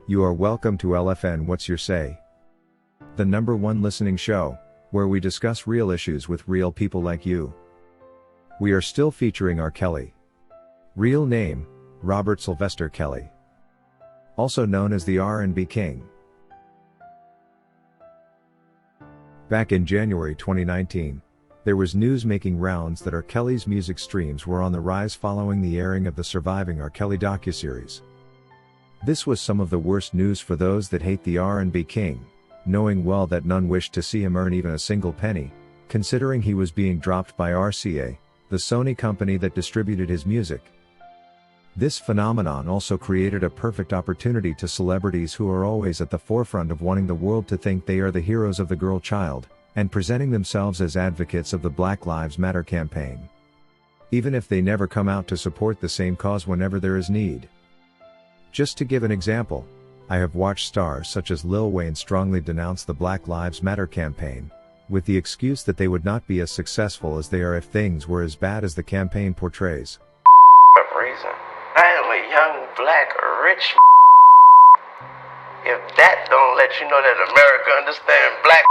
You are welcome to LFN What's Your Say? The #1 listening show, where we discuss real issues with real people like you. We are still featuring R. Kelly. Real name, Robert Sylvester Kelly. Also known as the R&B King. Back in January 2019, there was news making rounds that R. Kelly's music streams were on the rise following the airing of the Surviving R. Kelly docuseries. This was some of the worst news for those that hate the R&B King, knowing well that none wished to see him earn even a single penny, considering he was being dropped by RCA, the Sony company that distributed his music. This phenomenon also created a perfect opportunity to celebrities who are always at the forefront of wanting the world to think they are the heroes of the girl child, and presenting themselves as advocates of the Black Lives Matter campaign. Even if they never come out to support the same cause whenever there is need. Just to give an example, I have watched stars such as Lil Wayne strongly denounce the Black Lives Matter campaign, with the excuse that they would not be as successful as they are if things were as bad as the campaign portrays. Reason. I am a young, black, rich. If that don't let you know that America understands Black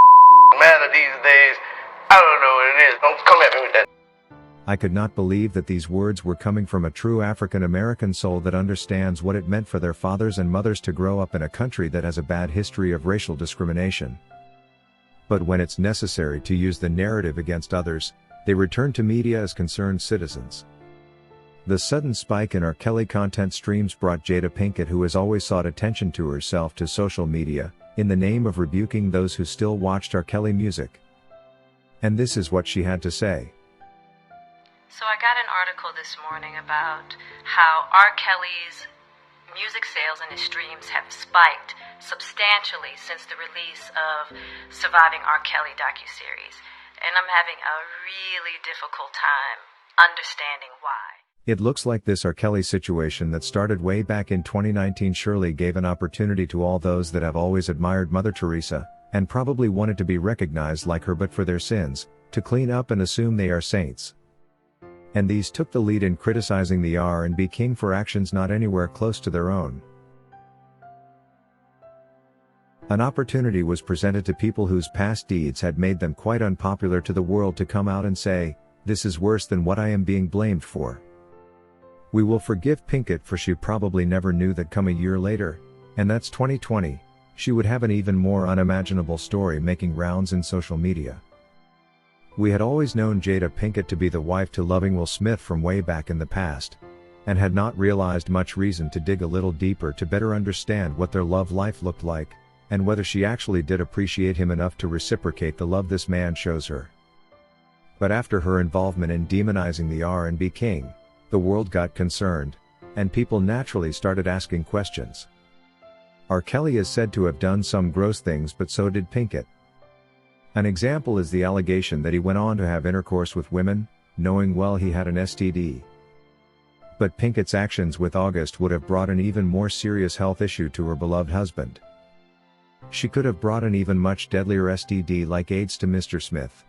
matter these days, I don't know what it is. Don't come at me with that. I could not believe that these words were coming from a true African American soul that understands what it meant for their fathers and mothers to grow up in a country that has a bad history of racial discrimination. But when it's necessary to use the narrative against others, they return to media as concerned citizens. The sudden spike in R. Kelly content streams brought Jada Pinkett, who has always sought attention to herself, to social media, in the name of rebuking those who still watched R. Kelly music. And this is what she had to say. So I got an article this morning about how R. Kelly's music sales and his streams have spiked substantially since the release of Surviving R. Kelly docuseries. And I'm having a really difficult time understanding why. It looks like this R. Kelly situation that started way back in 2019 surely gave an opportunity to all those that have always admired Mother Teresa, and probably wanted to be recognized like her but for their sins, to clean up and assume they are saints. And these took the lead in criticizing the R&B King for actions not anywhere close to their own. An opportunity was presented to people whose past deeds had made them quite unpopular to the world to come out and say, "This is worse than what I am being blamed for." We will forgive Pinkett, for she probably never knew that come a year later, and that's 2020, she would have an even more unimaginable story making rounds in social media. We had always known Jada Pinkett to be the wife to loving Will Smith from way back in the past, and had not realized much reason to dig a little deeper to better understand what their love life looked like, and whether she actually did appreciate him enough to reciprocate the love this man shows her. But after her involvement in demonizing the R&B King, the world got concerned, and people naturally started asking questions. R. Kelly is said to have done some gross things, but so did Pinkett. An example is the allegation that he went on to have intercourse with women, knowing well he had an STD. But Pinkett's actions with August would have brought an even more serious health issue to her beloved husband. She could have brought an even much deadlier STD like AIDS to Mr. Smith.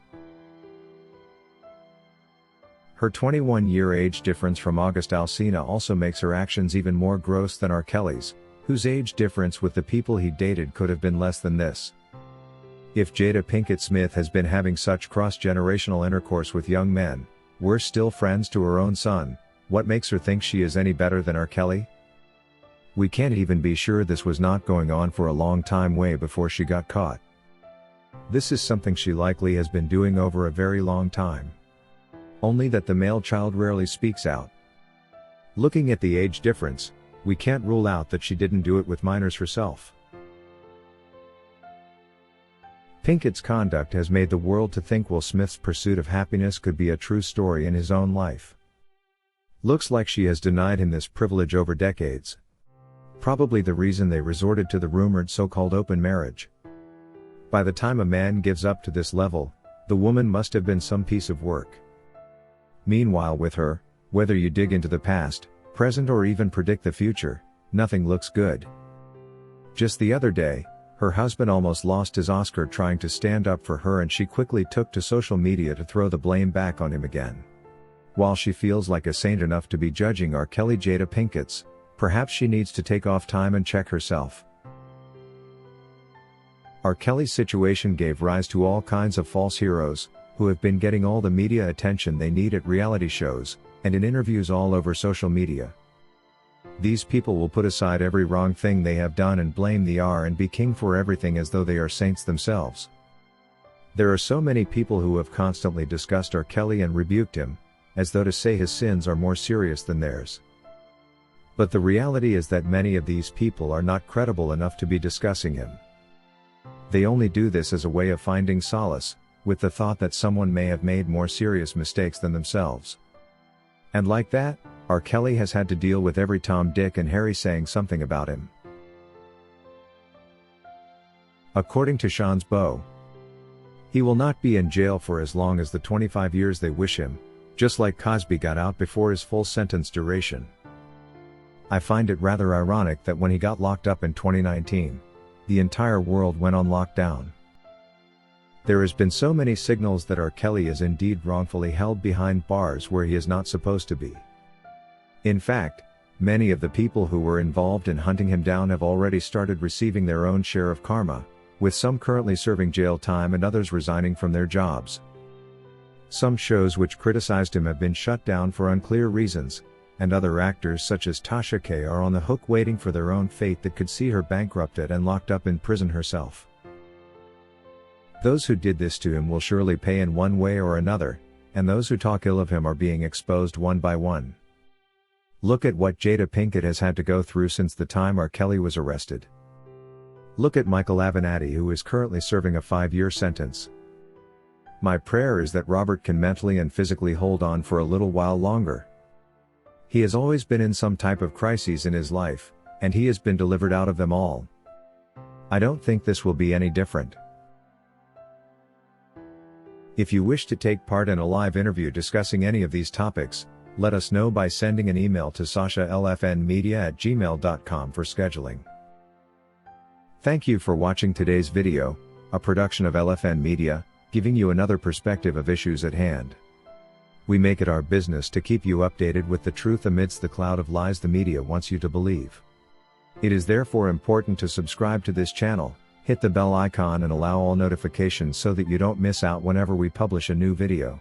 Her 21-year age difference from August Alsina also makes her actions even more gross than R. Kelly's, whose age difference with the people he dated could have been less than this. If Jada Pinkett Smith has been having such cross-generational intercourse with young men, worse still friends to her own son, what makes her think she is any better than R. Kelly? We can't even be sure this was not going on for a long time way before she got caught. This is something she likely has been doing over a very long time. Only that the male child rarely speaks out. Looking at the age difference, we can't rule out that she didn't do it with minors herself. Pinkett's conduct has made the world to think Will Smith's pursuit of happiness could be a true story in his own life. Looks like she has denied him this privilege over decades. Probably the reason they resorted to the rumored so-called open marriage. By the time a man gives up to this level, the woman must have been some piece of work. Meanwhile with her, whether you dig into the past, present or even predict the future, nothing looks good. Just the other day, her husband almost lost his Oscar trying to stand up for her, and she quickly took to social media to throw the blame back on him again. While she feels like a saint enough to be judging R. Kelly, Jada Pinkett's, perhaps she needs to take off time and check herself, R. Kelly's situation gave rise to all kinds of false heroes, who have been getting all the media attention they need at reality shows, and in interviews all over social media. These people will put aside every wrong thing they have done and blame the R&B king for everything as though they are saints themselves. There are so many people who have constantly discussed R. Kelly and rebuked him, as though to say his sins are more serious than theirs. But the reality is that many of these people are not credible enough to be discussing him. They only do this as a way of finding solace, with the thought that someone may have made more serious mistakes than themselves. And like that, R. Kelly has had to deal with every Tom, Dick and Harry saying something about him. According to Sean's Beau, he will not be in jail for as long as the 25 years they wish him, just like Cosby got out before his full sentence duration. I find it rather ironic that when he got locked up in 2019, the entire world went on lockdown. There has been so many signals that R. Kelly is indeed wrongfully held behind bars where he is not supposed to be. In fact, many of the people who were involved in hunting him down have already started receiving their own share of karma, with some currently serving jail time and others resigning from their jobs. Some shows which criticized him have been shut down for unclear reasons, and other actors such as Tasha K are on the hook waiting for their own fate that could see her bankrupted and locked up in prison herself. Those who did this to him will surely pay in one way or another, and those who talk ill of him are being exposed one by one. Look at what Jada Pinkett has had to go through since the time R. Kelly was arrested. Look at Michael Avenatti, who is currently serving a 5-year sentence. My prayer is that Robert can mentally and physically hold on for a little while longer. He has always been in some type of crises in his life, and he has been delivered out of them all. I don't think this will be any different. If you wish to take part in a live interview discussing any of these topics, let us know by sending an email to sashalfnmedia@gmail.com for scheduling. Thank you for watching today's video, a production of LFN Media, giving you another perspective of issues at hand. We make it our business to keep you updated with the truth amidst the cloud of lies the media wants you to believe. It is therefore important to subscribe to this channel, hit the bell icon and allow all notifications so that you don't miss out whenever we publish a new video.